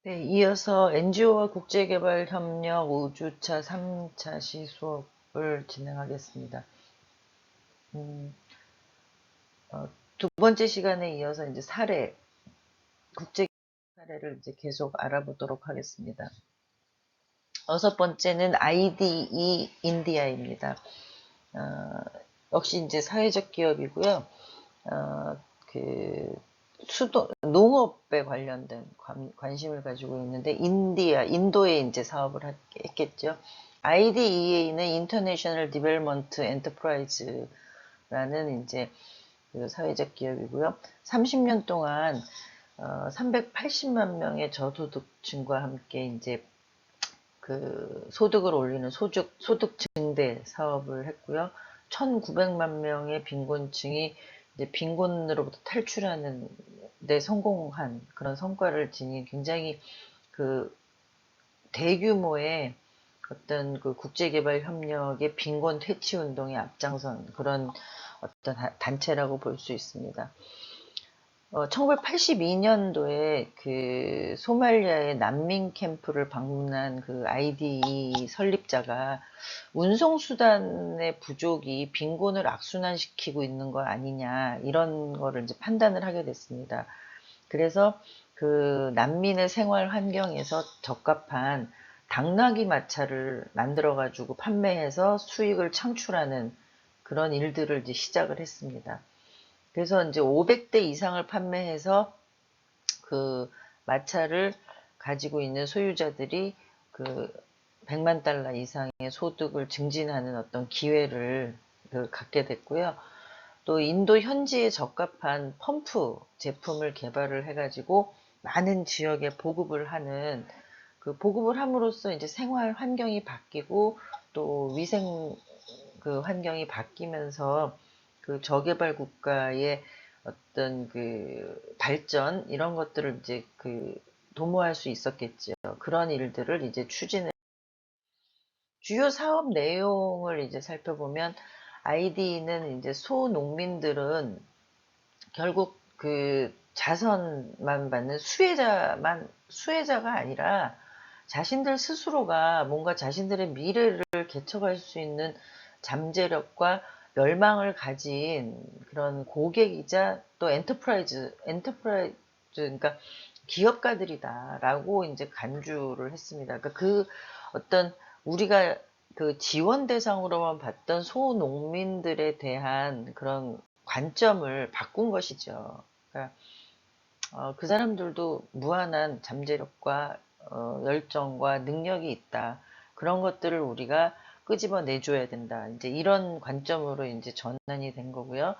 네, 이어서 NGO와 국제개발협력 5주차 3차 시 수업을 진행하겠습니다. 음, 두 번째 시간에 이어서 이제 국제 사례를 이제 계속 알아보도록 하겠습니다. 여섯 번째는 IDE 인디아입니다. 어, 역시 이제 사회적 기업이고요. 어, 그 농업에 관련된 관심을 가지고 있는데 인도에 이제 사업을 했겠죠. IDEA는 International Development Enterprise라는 이제 그 사회적 기업이고요. 30년 동안 380만 명의 저소득층과 함께 이제 그 소득을 올리는 소득 증대 사업을 했고요. 1,900만 명의 빈곤층이 이제 빈곤으로부터 탈출하는 데 성공한 그런 성과를 지닌 굉장히 그 대규모의 어떤 그 국제개발 협력의 빈곤 퇴치 운동에 앞장선 그런 어떤 단체라고 볼 수 있습니다. 1982년도에 그 소말리아의 난민 캠프를 방문한 그 IDE 설립자가 운송수단의 부족이 빈곤을 악순환시키고 있는 거 아니냐, 이런 거를 이제 판단을 하게 됐습니다. 그래서 그 난민의 생활 환경에서 적합한 당나귀 마차를 만들어가지고 판매해서 수익을 창출하는 그런 일들을 이제 시작을 했습니다. 그래서 이제 500대 이상을 판매해서 그 마차를 가지고 있는 소유자들이 그 100만 달러 이상의 소득을 증진하는 어떤 기회를 갖게 됐고요. 또 인도 현지에 적합한 펌프 제품을 개발을 해가지고 많은 지역에 보급을 하는 그 보급을 함으로써 이제 생활 환경이 바뀌고 또 위생 그 환경이 바뀌면서 그 저개발 국가의 어떤 그 발전 이런 것들을 이제 그 도모할 수 있었겠죠. 그런 일들을 이제 주요 사업 내용을 이제 살펴보면 ID는 이제 소농민들은 결국 그 자선만 받는 수혜자가 아니라 자신들 스스로가 뭔가 자신들의 미래를 개척할 수 있는 잠재력과 열망을 가진 그런 고객이자 또 엔터프라이즈, 그러니까 기업가들이다라고 이제 간주를 했습니다. 그러니까 그 어떤 우리가 그 지원 대상으로만 봤던 소농민들에 대한 그런 관점을 바꾼 것이죠. 그러니까 그 사람들도 무한한 잠재력과 열정과 능력이 있다. 그런 것들을 우리가 끄집어 내줘야 된다. 이제 이런 관점으로 이제 전환이 된 거고요.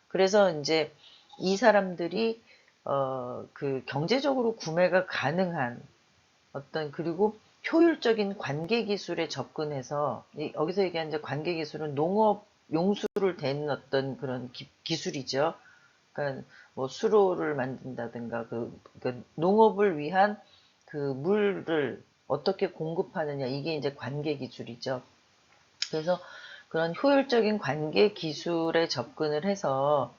그래서 이제 이 사람들이 그 경제적으로 구매가 가능한 어떤 그리고 효율적인 관계 기술에 접근해서 여기서 얘기하는 이제 관계 기술은 농업 용수를 대는 어떤 그런 기술이죠. 그러니까 뭐 수로를 만든다든가 그 농업을 위한 그 물을 어떻게 공급하느냐 이게 이제 관계 기술이죠. 그래서 그런 효율적인 관계 기술에 접근을 해서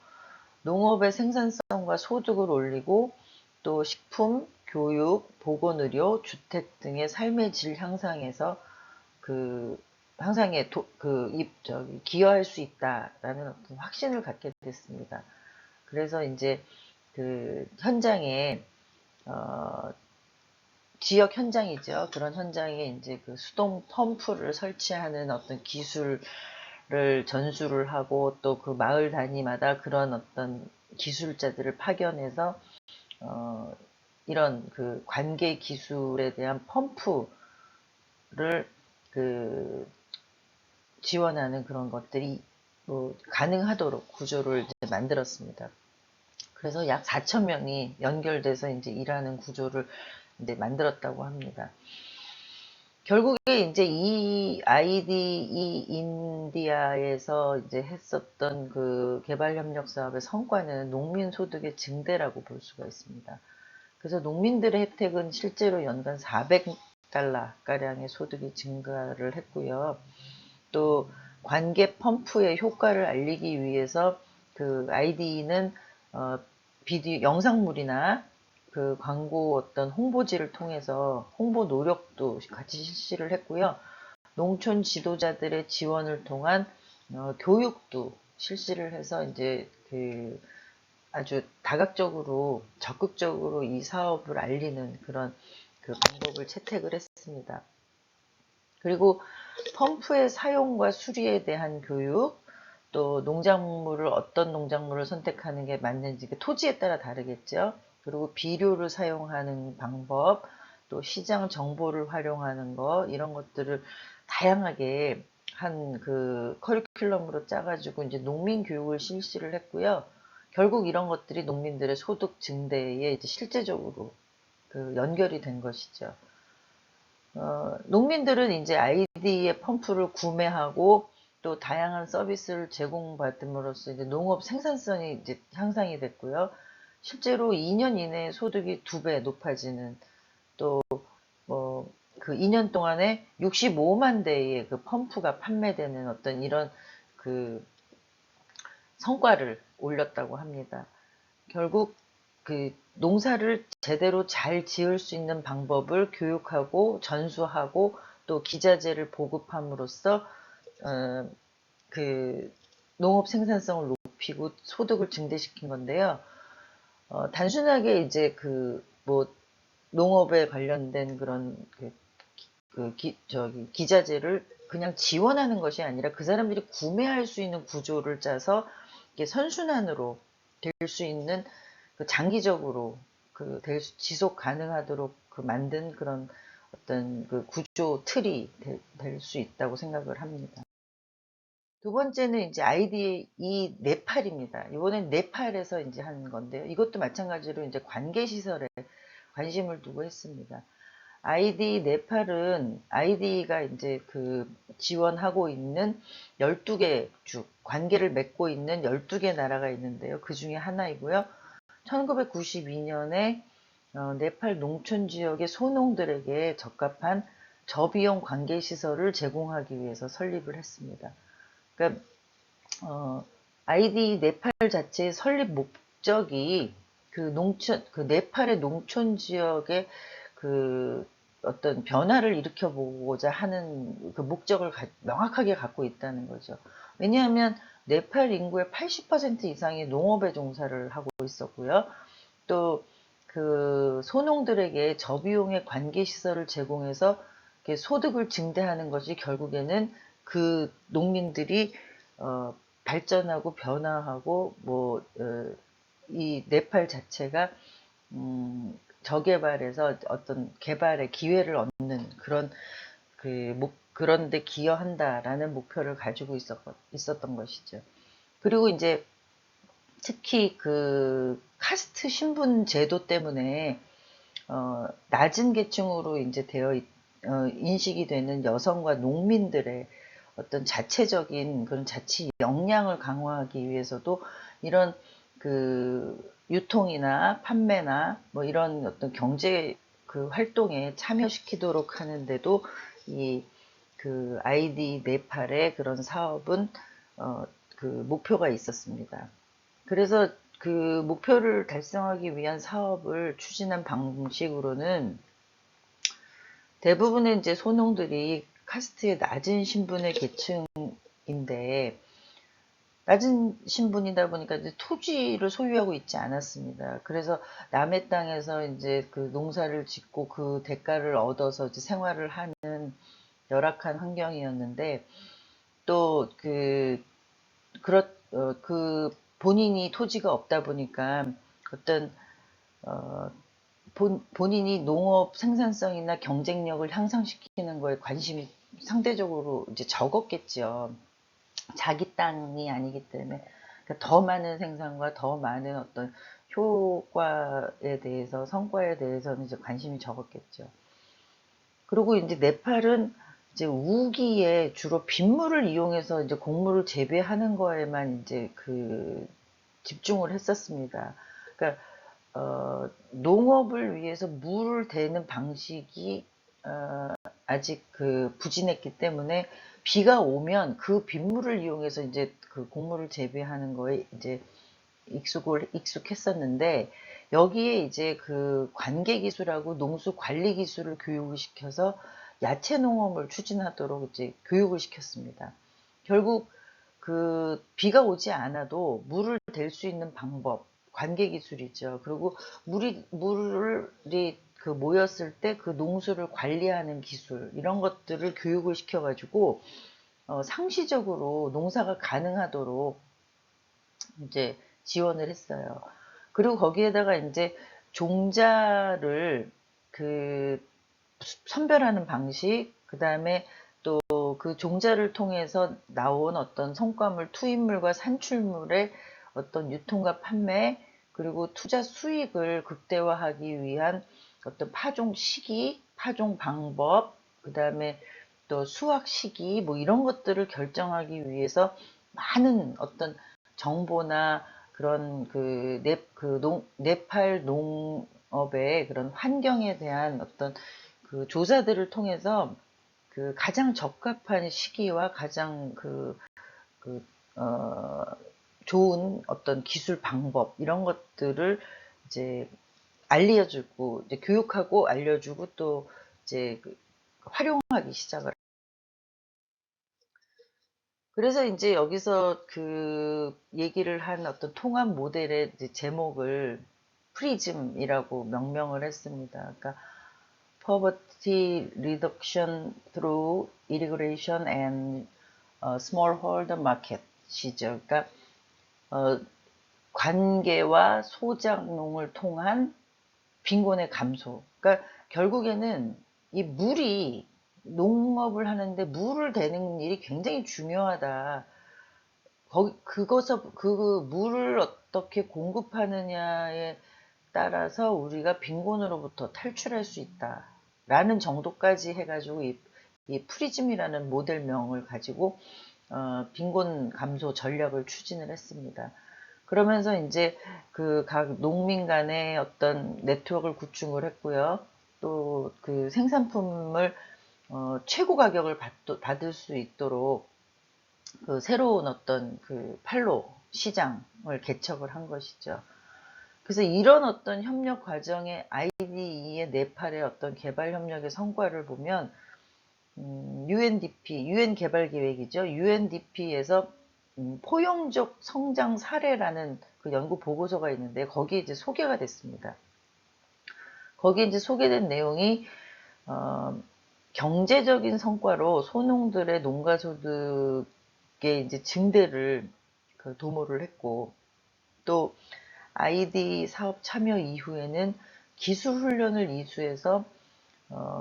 농업의 생산성과 소득을 올리고 또 식품, 교육, 보건의료, 주택 등의 삶의 질 향상에서 그 향상에 기여할 수 있다라는 어떤 확신을 갖게 됐습니다. 그래서 이제 그 현장에 어, 지역 현장이죠. 그런 현장에 이제 그 수동 펌프를 설치하는 어떤 기술을 전수를 하고 또 그 마을 단위마다 그런 어떤 기술자들을 파견해서 어, 이런 그 관계 기술에 대한 펌프를 그 지원하는 그런 것들이 가능하도록 구조를 이제 만들었습니다. 그래서 약 4천 명이 연결돼서 이제 일하는 구조를 이제 만들었다고 합니다. 결국에 이제 이 IDE 인디아에서 이제 했었던 그 개발협력 사업의 성과는 농민 소득의 증대라고 볼 수가 있습니다. 그래서 농민들의 혜택은 실제로 연간 400달러 가량의 소득이 증가를 했고요. 또 관계 펌프의 효과를 알리기 위해서 그 IDE는 비디오 영상물이나 그 광고 어떤 홍보지를 통해서 홍보 노력도 같이 실시를 했고요. 농촌 지도자들의 지원을 통한 교육도 실시를 해서 이제 그 아주 다각적으로 적극적으로 이 사업을 알리는 그런 그 방법을 채택을 했습니다. 그리고 펌프의 사용과 수리에 대한 교육, 또 농작물을 어떤 농작물을 선택하는 게 맞는지 토지에 따라 다르겠죠. 그리고 비료를 사용하는 방법, 또 시장 정보를 활용하는 거 이런 것들을 다양하게 한 그 커리큘럼으로 짜가지고 이제 농민 교육을 실시를 했고요. 결국 이런 것들이 농민들의 소득 증대에 이제 실제적으로 그 연결이 된 것이죠. 농민들은 이제 아이디의 펌프를 구매하고 또 다양한 서비스를 제공받음으로써 이제 농업 생산성이 이제 향상이 됐고요. 실제로 2년 이내에 소득이 2배 높아지는 또 뭐 그 2년 동안에 65만 대의 그 펌프가 판매되는 어떤 이런 그 성과를 올렸다고 합니다. 결국 그 농사를 제대로 잘 지을 수 있는 방법을 교육하고 전수하고 또 기자재를 보급함으로써 그 농업 생산성을 높이고 소득을 증대시킨 건데요. 단순하게 이제 그 뭐 농업에 관련된 그런 저기 기자재를 그냥 지원하는 것이 아니라 그 사람들이 구매할 수 있는 구조를 짜서 이게 선순환으로 될 수 있는 그 장기적으로 지속 가능하도록 그 만든 그런 어떤 그 구조 틀이 될 수 있다고 생각을 합니다. 두 번째는 이제 아이디 이 네팔입니다. 이번엔 네팔에서 이제 한 건데요. 이것도 마찬가지로 이제 관계 시설에 관심을 두고 했습니다. 아이디 네팔은 아이디가 이제 그 지원하고 있는 12개 관계를 맺고 있는 12개 나라가 있는데요. 그 중에 하나이고요. 1992년에 네팔 농촌 지역의 소농들에게 적합한 저비용 관계 시설을 제공하기 위해서 설립을 했습니다. 그러니까 아이디 네팔 자체의 설립 목적이 그 네팔의 농촌 지역의 그 어떤 변화를 일으켜보고자 하는 그 목적을 명확하게 갖고 있다는 거죠. 왜냐하면 네팔 인구의 80% 이상이 농업에 종사를 하고 있었고요. 또 그 소농들에게 저비용의 관계시설을 제공해서 소득을 증대하는 것이 결국에는 그 농민들이 발전하고 변화하고 이 네팔 자체가 저개발에서 어떤 개발의 기회를 얻는 그런 데 기여한다라는 목표를 가지고 있었던 것이죠. 그리고 이제 특히 그 카스트 신분 제도 때문에 낮은 계층으로 이제 인식이 되는 여성과 농민들의 어떤 자체적인 그런 자치 역량을 강화하기 위해서도 이런 그 유통이나 판매나 뭐 이런 어떤 경제 그 활동에 참여시키도록 하는데도 이 그 아이디 네팔의 그런 사업은 그 목표가 있었습니다. 그래서 그 목표를 달성하기 위한 사업을 추진한 방식으로는 대부분의 이제 소농들이 카스트의 낮은 신분의 계층인데 낮은 신분이다 보니까 이제 토지를 소유하고 있지 않았습니다. 그래서 남의 땅에서 이제 그 농사를 짓고 그 대가를 얻어서 이제 생활을 하는 열악한 환경이었는데 또 그 본인이 토지가 없다 보니까 어떤 본인이 농업 생산성이나 경쟁력을 향상시키는 거에 관심이 상대적으로 이제 적었겠죠. 자기 땅이 아니기 때문에 그러니까 더 많은 생산과 더 많은 어떤 효과에 대해서 성과에 대해서는 이제 관심이 적었겠죠. 그리고 이제 네팔은 이제 우기에 주로 빗물을 이용해서 이제 곡물을 재배하는 거에만 이제 집중을 했었습니다. 그러니까 농업을 위해서 물을 대는 방식이 아직 부진했기 때문에 비가 오면 그 빗물을 이용해서 이제 그 곡물을 재배하는 거에 이제 익숙했었는데, 여기에 이제 그 관계 기술하고 농수 관리 기술을 교육을 시켜서 야채 농업을 추진하도록 이제 교육을 시켰습니다. 결국 그 비가 오지 않아도 물을 댈 수 있는 방법, 관계 기술이죠. 그리고 물이 그 모였을 때 그 농수를 관리하는 기술, 이런 것들을 교육을 시켜가지고 상시적으로 농사가 가능하도록 이제 지원을 했어요. 그리고 거기에다가 이제 종자를 그 선별하는 방식, 그 다음에 또 그 종자를 통해서 나온 어떤 성과물, 투입물과 산출물의 어떤 유통과 판매, 그리고 투자 수익을 극대화하기 위한 어떤 파종 시기, 파종 방법, 그 다음에 또 수확 시기, 뭐 이런 것들을 결정하기 위해서 많은 어떤 정보나 그런 네팔 농업의 그런 환경에 대한 어떤 그 조사들을 통해서 그 가장 적합한 시기와 가장 그, 어, 좋은 어떤 기술 방법, 이런 것들을 이제 알려주고, 이제 교육하고 알려주고 또 이제 활용하기 시작을. 그래서 이제 여기서 그 얘기를 한 어떤 통합 모델의 이제 제목을 프리즘이라고 명명을 했습니다. 그러니까 Poverty Reduction through Irrigation and Smallholder Market이죠. 그러니까 관계와 소작농을 통한 빈곤의 감소. 그러니까 결국에는 이 물이, 농업을 하는데 물을 대는 일이 굉장히 중요하다. 그 물을 어떻게 공급하느냐에 따라서 우리가 빈곤으로부터 탈출할 수 있다. 라는 정도까지 해가지고 이 프리즘이라는 모델명을 가지고 빈곤 감소 전략을 추진을 했습니다. 그러면서 이제 그 각 농민 간의 어떤 네트워크를 구축을 했고요. 또 그 생산품을 최고 가격을 받을 수 있도록 그 새로운 어떤 그 판로 시장을 개척을 한 것이죠. 그래서 이런 어떤 협력 과정의 IDE의 네팔의 어떤 개발 협력의 성과를 보면 UNDP, UN 개발 계획이죠. UNDP에서 포용적 성장 사례라는 그 연구 보고서가 있는데 거기에 이제 소개가 됐습니다. 거기에 이제 소개된 내용이 경제적인 성과로 소농들의 농가 소득의 이제 증대를 그 도모를 했고, 또 ID 사업 참여 이후에는 기술 훈련을 이수해서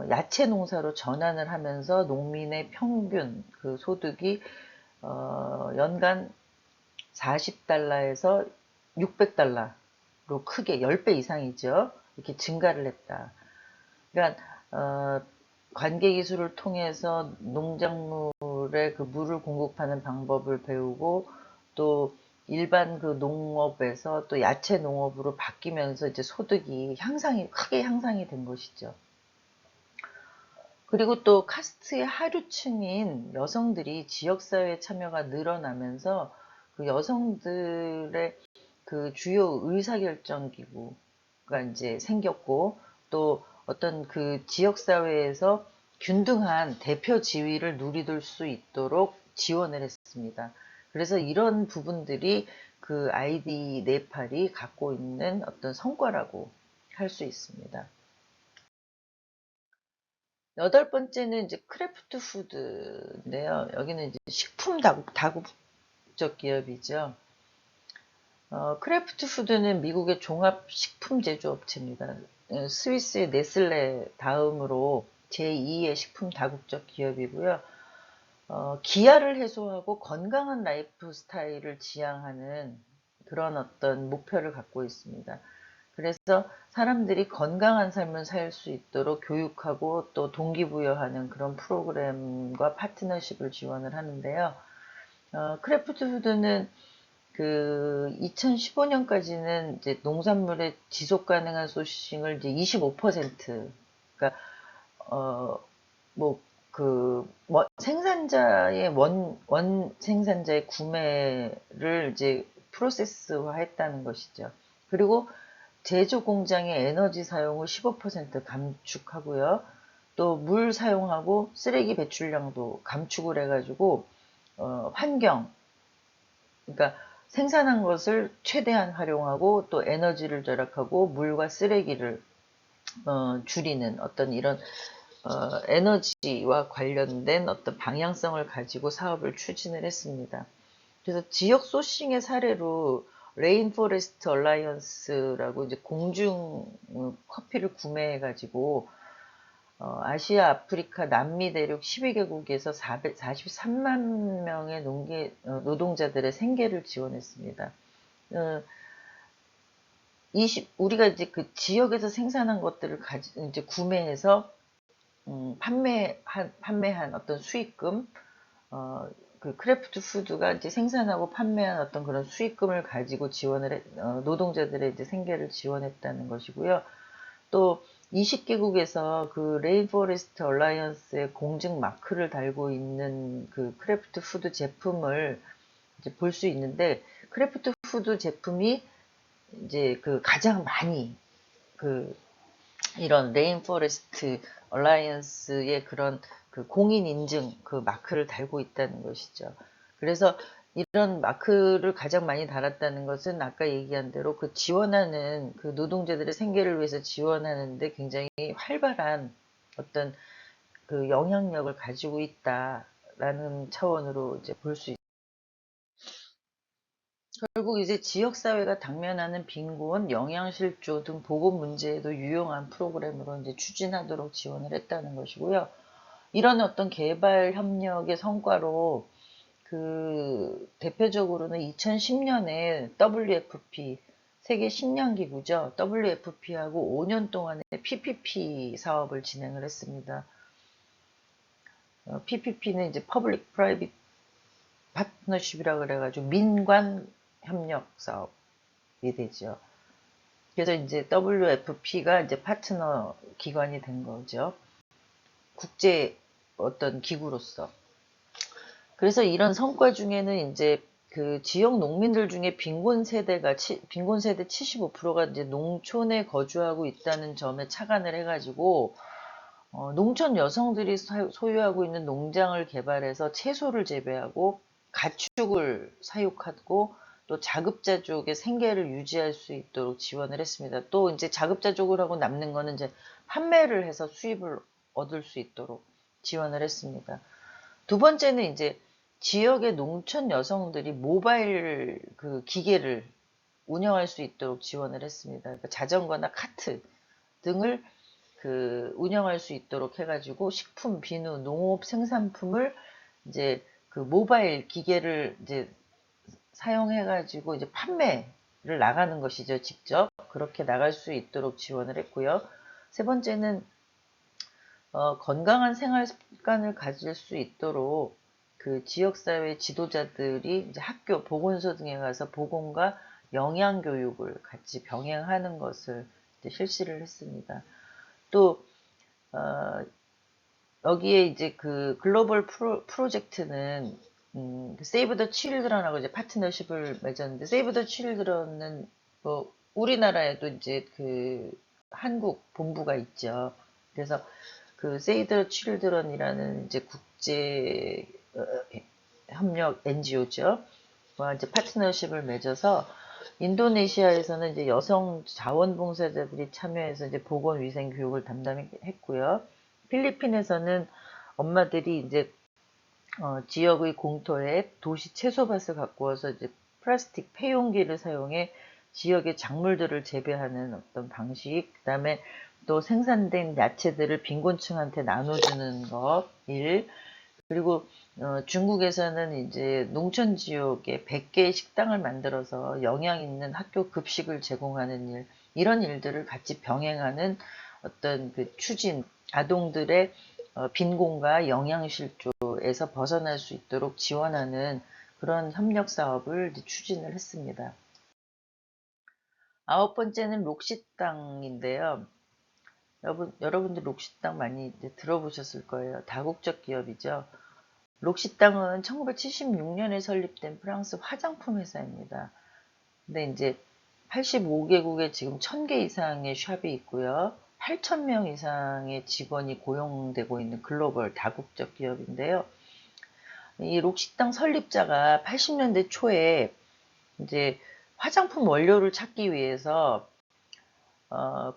야채 농사로 전환을 하면서 농민의 평균 그 소득이 연간 40달러에서 600달러로 크게 10배 이상이죠. 이렇게 증가를 했다. 그러니까 관계 기술을 통해서 농작물에 그 물을 공급하는 방법을 배우고, 또 일반 그 농업에서 또 야채 농업으로 바뀌면서 이제 소득이 크게 향상이 된 것이죠. 그리고 또 카스트의 하류층인 여성들이 지역사회 참여가 늘어나면서 그 여성들의 그 주요 의사결정 기구가 이제 생겼고, 또 어떤 그 지역사회에서 균등한 대표 지위를 누릴 수 있도록 지원을 했습니다. 그래서 이런 부분들이 그 아이디 네팔이 갖고 있는 어떤 성과라고 할 수 있습니다. 여덟 번째는 이제 크래프트 푸드인데요. 여기는 이제 식품 다국적 기업이죠. 크래프트 푸드는 미국의 종합 식품 제조업체입니다. 스위스의 네슬레 다음으로 제2의 식품 다국적 기업이고요. 기아를 해소하고 건강한 라이프 스타일을 지향하는 그런 어떤 목표를 갖고 있습니다. 그래서 사람들이 건강한 삶을 살 수 있도록 교육하고 또 동기부여하는 그런 프로그램과 파트너십을 지원을 하는데요. 크래프트 푸드는 그 2015년까지는 이제 농산물의 지속 가능한 소싱을 이제 25%, 그러니까 생산자의 원 생산자의 구매를 이제 프로세스화 했다는 것이죠. 그리고 제조 공장의 에너지 사용을 15% 감축하고요. 또 물 사용하고 쓰레기 배출량도 감축을 해가지고 환경, 그러니까 생산한 것을 최대한 활용하고 또 에너지를 절약하고 물과 쓰레기를 줄이는 어떤 이런 에너지와 관련된 어떤 방향성을 가지고 사업을 추진을 했습니다. 그래서 지역 소싱의 사례로 레인포레스트 얼라이언스라고 이제 공중 커피를 구매해 가지고 아시아, 아프리카, 남미 대륙 12개국에서 443만 명의 노동자들의 생계를 지원했습니다. 우리가 이제 그 지역에서 생산한 것들을 이제 구매해서 판매한 어떤 수익금, 그 크래프트 푸드가 이제 생산하고 판매한 어떤 그런 수익금을 가지고 노동자들의 이제 생계를 지원했다는 것이고요. 또 20개국에서 그 레인포레스트 얼라이언스의 공증 마크를 달고 있는 그 크래프트 푸드 제품을 이제 볼 수 있는데, 크래프트 푸드 제품이 이제 그 가장 많이 그 이런 레인포레스트 얼라이언스의 그런 그 공인 인증 그 마크를 달고 있다는 것이죠. 그래서 이런 마크를 가장 많이 달았다는 것은 아까 얘기한 대로 그 지원하는 그 노동자들의 생계를 위해서 지원하는데 굉장히 활발한 어떤 그 영향력을 가지고 있다라는 차원으로 이제 볼 수 있습니다. 결국 이제 지역사회가 당면하는 빈곤, 영양실조 등 보건 문제에도 유용한 프로그램으로 이제 추진하도록 지원을 했다는 것이고요. 이런 어떤 개발 협력의 성과로 그 대표적으로는 2010년에 WFP 세계 식량기구죠. WFP하고 5년 동안의 PPP 사업을 진행을 했습니다. PPP는 이제 Public Private Partnership이라 그래가지고 민관 협력 사업이 되죠. 그래서 이제 WFP가 이제 파트너 기관이 된 거죠. 국제 어떤 기구로서. 그래서 이런 성과 중에는 이제 그 지역 농민들 중에 빈곤 세대 75%가 이제 농촌에 거주하고 있다는 점에 착안을 해가지고 농촌 여성들이 소유하고 있는 농장을 개발해서 채소를 재배하고 가축을 사육하고 또 자급자족의 생계를 유지할 수 있도록 지원을 했습니다. 또 이제 자급자족을 하고 남는 거는 이제 판매를 해서 수입을 얻을 수 있도록 지원을 했습니다. 두 번째는 이제 지역의 농촌 여성들이 모바일 그 기계를 운영할 수 있도록 지원을 했습니다. 그러니까 자전거나 카트 등을 그 운영할 수 있도록 해가지고 식품, 비누, 농업 생산품을 이제 그 모바일 기계를 이제 사용해가지고 이제 판매를 나가는 것이죠. 직접 그렇게 나갈 수 있도록 지원을 했고요. 세 번째는 건강한 생활 습관을 가질 수 있도록 그 지역사회 지도자들이 이제 학교, 보건소 등에 가서 보건과 영양교육을 같이 병행하는 것을 이제 실시를 했습니다. 또 여기에 이제 그 글로벌 프로젝트는 세이브 더 칠드런하고 이제 파트너십을 맺었는데, 세이브 더 칠드런은 뭐 우리나라에도 이제 그 한국 본부가 있죠. 그래서 그 세이브 더 칠드런이라는 이제 국제 협력 NGO죠. 와 이제 파트너십을 맺어서 인도네시아에서는 이제 여성 자원봉사자들이 참여해서 이제 보건위생 교육을 담당했고요. 필리핀에서는 엄마들이 이제 지역의 공터에 도시 채소밭을 갖고 와서 이제 플라스틱 폐용기를 사용해 지역의 작물들을 재배하는 어떤 방식, 그 다음에 또 생산된 야채들을 빈곤층한테 나눠주는 것, 그리고 중국에서는 이제 농촌 지역에 100개의 식당을 만들어서 영양 있는 학교 급식을 제공하는 일, 이런 일들을 같이 병행하는 어떤 그 추진, 아동들의 빈곤과 영양실조에서 벗어날 수 있도록 지원하는 그런 협력 사업을 추진을 했습니다. 아홉 번째는 록시땅인데요. 여러분들 록시땅 많이 들어보셨을 거예요. 다국적 기업이죠. 록시땅은 1976년에 설립된 프랑스 화장품 회사입니다. 근데 이제 85개국에 지금 1000개 이상의 샵이 있고요. 8,000명 이상의 직원이 고용되고 있는 글로벌 다국적 기업인데요. 이 록식당 설립자가 80년대 초에 이제 화장품 원료를 찾기 위해서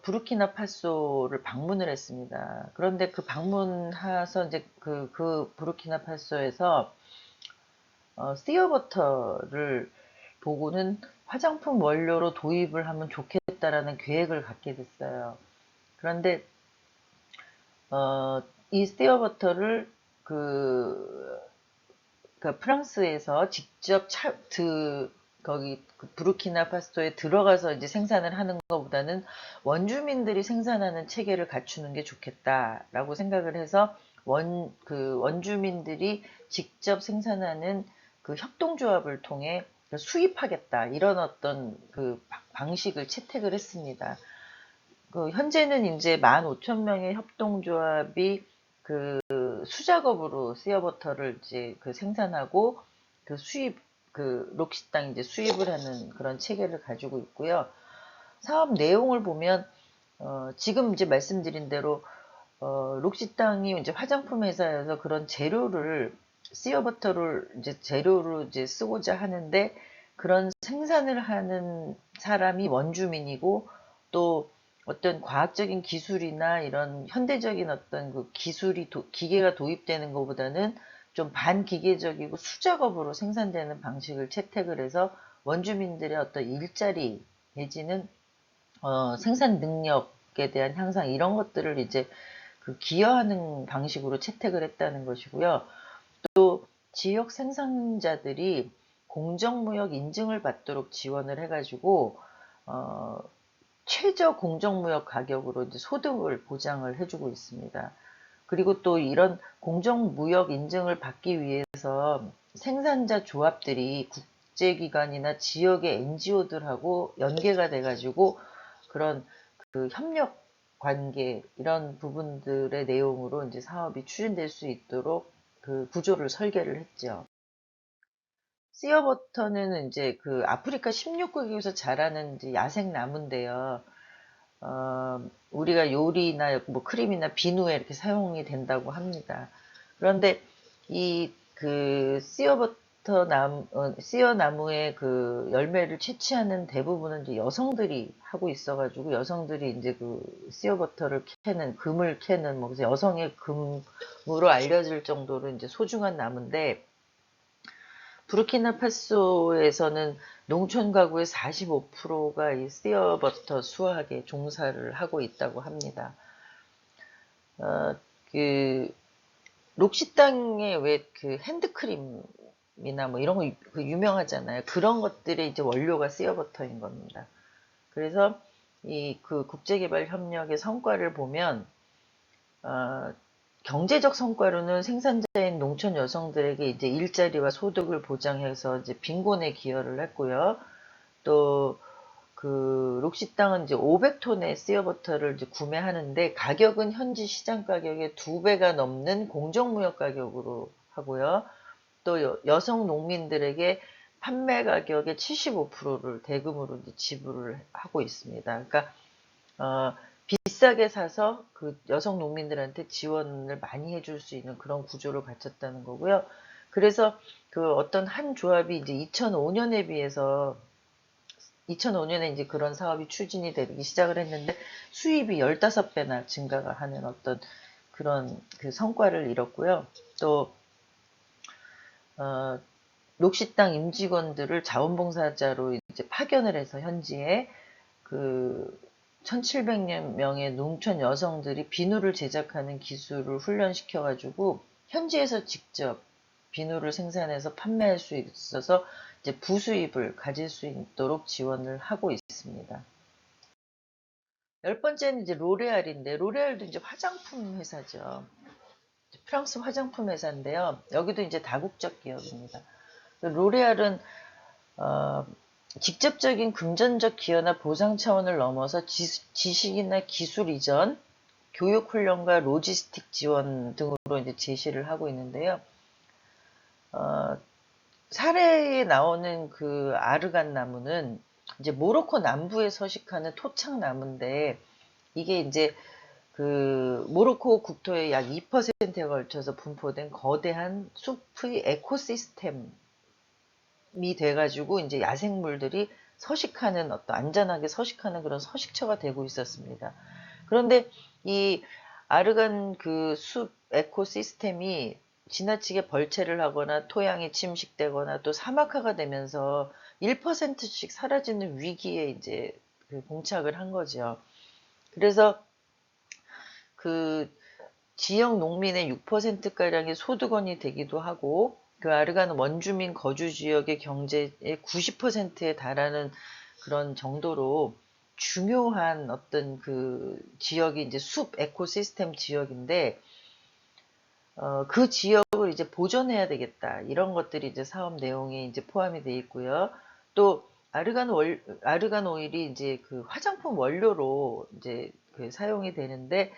부르키나파소를 방문을 했습니다. 그런데 그 방문해서 이제 그 부르키나파소에서 씨어버터를 보고는 화장품 원료로 도입을 하면 좋겠다라는 계획을 갖게 됐어요. 그런데 이 씨어버터를 프랑스에서 직접 거기 부르키나파소에 들어가서 이제 생산을 하는 것보다는 원주민들이 생산하는 체계를 갖추는 게 좋겠다라고 생각을 해서 원주민들이 직접 생산하는 그 협동조합을 통해 수입하겠다 이런 어떤 그 방식을 채택을 했습니다. 현재는 이제 15,000명의 협동조합이 수작업으로 씨어버터를 이제 생산하고 록시땅 이제 수입을 하는 그런 체계를 가지고 있고요. 사업 내용을 보면 지금 이제 말씀드린 대로 록시땅이 이제 화장품 회사여서 그런 재료를 씨어버터를 이제 재료로 이제 쓰고자 하는데 그런 생산을 하는 사람이 원주민이고 또 어떤 과학적인 기술이나 이런 현대적인 어떤 그 기계가 도입되는 것보다는 좀 반기계적이고 수작업으로 생산되는 방식을 채택을 해서 원주민들의 어떤 일자리 내지는 생산 능력에 대한 향상 이런 것들을 이제 기여하는 방식으로 채택을 했다는 것이고요. 또 지역 생산자들이 공정무역 인증을 받도록 지원을 해가지고 최저 공정무역 가격으로 이제 소득을 보장을 해주고 있습니다. 그리고 또 이런 공정무역 인증을 받기 위해서 생산자 조합들이 국제기관이나 지역의 NGO들하고 연계가 돼가지고 그런 협력 관계 이런 부분들의 내용으로 이제 사업이 추진될 수 있도록 구조를 설계를 했죠. 씨어버터는 이제 아프리카 16개국에서 자라는 이제 야생 나무인데요. 우리가 요리나 뭐 크림이나 비누에 이렇게 사용이 된다고 합니다. 그런데 이 씨어 나무의 열매를 채취하는 대부분은 이제 여성들이 하고 있어가지고 여성들이 이제 씨어버터를 금을 캐는 뭐 그래서 여성의 금으로 알려질 정도로 이제 소중한 나무인데 부르키나파소에서는 농촌 가구의 45%가 이 씨어버터 수확에 종사를 하고 있다고 합니다. 록시땅에 왜 핸드크림이나 뭐 이런 거 유명하잖아요. 그런 것들의 이제 원료가 씨어버터인 겁니다. 그래서 국제개발협력의 성과를 보면 경제적 성과로는 생산자인 농촌 여성들에게 이제 일자리와 소득을 보장해서 이제 빈곤에 기여를 했고요. 또 록시땅은 이제 500톤의 씨어버터를 이제 구매하는데 가격은 현지 시장 가격의 2배가 넘는 공정무역 가격으로 하고요. 또 여성 농민들에게 판매 가격의 75%를 대금으로 이제 지불을 하고 있습니다. 그러니까 비싸게 사서 여성 농민들한테 지원을 많이 해줄 수 있는 그런 구조를 갖췄다는 거고요. 그래서 어떤 한 조합이 이제 2005년에 비해서 2005년에 이제 그런 사업이 추진이 되기 시작을 했는데 수입이 15배나 증가가 하는 어떤 그런 성과를 이뤘고요. 또 록시땅 임직원들을 자원봉사자로 이제 파견을 해서 현지에 1700명의 농촌 여성들이 비누를 제작하는 기술을 훈련시켜가지고 현지에서 직접 비누를 생산해서 판매할 수 있어서 이제 부수입을 가질 수 있도록 지원을 하고 있습니다. 10번째는 이제 로레알인데 로레알도 이제 화장품 회사죠. 프랑스 화장품 회사인데요. 여기도 이제 다국적 기업입니다. 로레알은 직접적인 금전적 기여나 보상 차원을 넘어서 지식이나 기술 이전, 교육 훈련과 로지스틱 지원 등으로 이제 제시를 하고 있는데요. 사례에 나오는 아르간 나무는 이제 모로코 남부에 서식하는 토착나무인데 이게 이제 그 모로코 국토의 약 2%에 걸쳐서 분포된 거대한 숲의 에코시스템이 돼가지고 이제 야생물들이 서식하는 어떤 안전하게 서식하는 그런 서식처가 되고 있었습니다. 그런데 이 아르간 그 숲 에코시스템이 지나치게 벌채를 하거나 토양이 침식되거나 또 사막화가 되면서 1%씩 사라지는 위기에 이제 그 봉착을 한 거죠. 그래서 그 지역 농민의 6%가량의 소득원이 되기도 하고 그 아르간 원주민 거주 지역의 경제의 90%에 달하는 그런 정도로 중요한 어떤 그 지역이 이제 숲 에코시스템 지역인데 그 지역을 이제 보존해야 되겠다. 이런 것들이 이제 사업 내용에 이제 포함이 되어 있고요. 또 아르간 오일이 이제 그 화장품 원료로 이제 그 사용이 되는데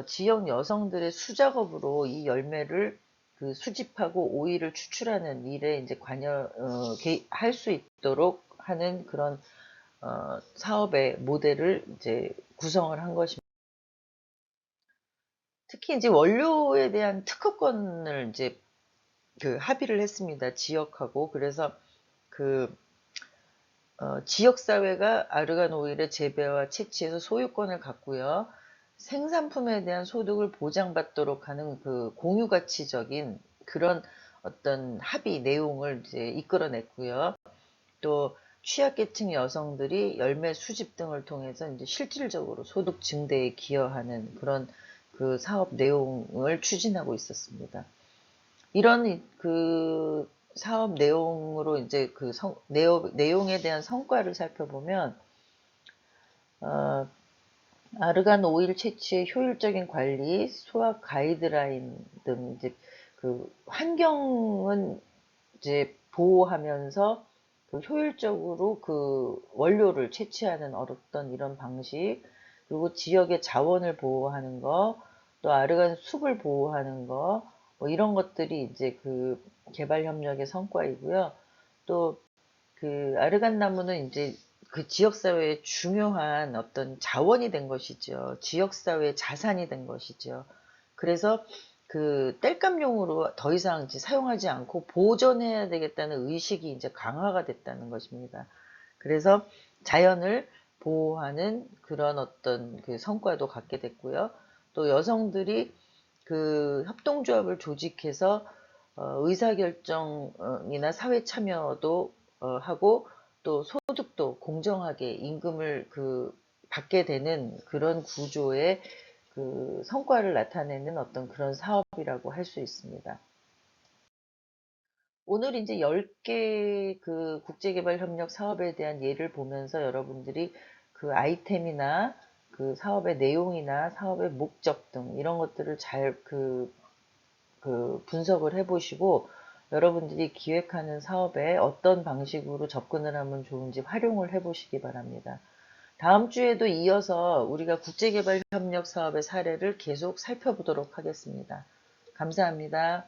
지역 여성들의 수작업으로 이 열매를 그 수집하고 오일을 추출하는 일에 이제 할 수 있도록 하는 그런 사업의 모델을 이제 구성을 한 것입니다. 특히 이제 원료에 대한 특허권을 이제 그 합의를 했습니다. 지역하고. 그래서 그 지역사회가 아르간 오일의 재배와 채취에서 소유권을 갖고요. 생산품에 대한 소득을 보장받도록 하는 그 공유가치적인 그런 어떤 합의 내용을 이제 이끌어냈고요. 또 취약계층 여성들이 열매 수집 등을 통해서 이제 실질적으로 소득 증대에 기여하는 그런 그 사업 내용을 추진하고 있었습니다. 이런 그 사업 내용으로 이제 그 내용에 대한 성과를 살펴보면 어, 아르간 오일 채취의 효율적인 관리, 수확 가이드라인 등 이제 그 환경은 이제 보호하면서 그 효율적으로 그 원료를 채취하는 어떤 이런 방식, 그리고 지역의 자원을 보호하는 거, 또 아르간 숲을 보호하는 거, 뭐 이런 것들이 이제 그 개발 협력의 성과이고요. 또 그 아르간 나무는 이제 그 지역사회의 중요한 어떤 자원이 된 것이죠. 지역사회의 자산이 된 것이죠. 그래서 그 땔감용으로 더 이상 이제 사용하지 않고 보존해야 되겠다는 의식이 이제 강화가 됐다는 것입니다. 그래서 자연을 보호하는 그런 어떤 그 성과도 갖게 됐고요. 또 여성들이 그 협동조합을 조직해서 의사결정이나 사회 참여도 하고 또 소득도 공정하게 임금을 그 받게 되는 그런 구조의 그 성과를 나타내는 어떤 그런 사업이라고 할 수 있습니다. 오늘 이제 10개 그 국제개발협력 사업에 대한 예를 보면서 여러분들이 그 아이템이나 그 사업의 내용이나 사업의 목적 등 이런 것들을 잘 그 분석을 해보시고 여러분들이 기획하는 사업에 어떤 방식으로 접근을 하면 좋은지 활용을 해보시기 바랍니다. 다음 주에도 이어서 우리가 국제개발협력 사업의 사례를 계속 살펴보도록 하겠습니다. 감사합니다.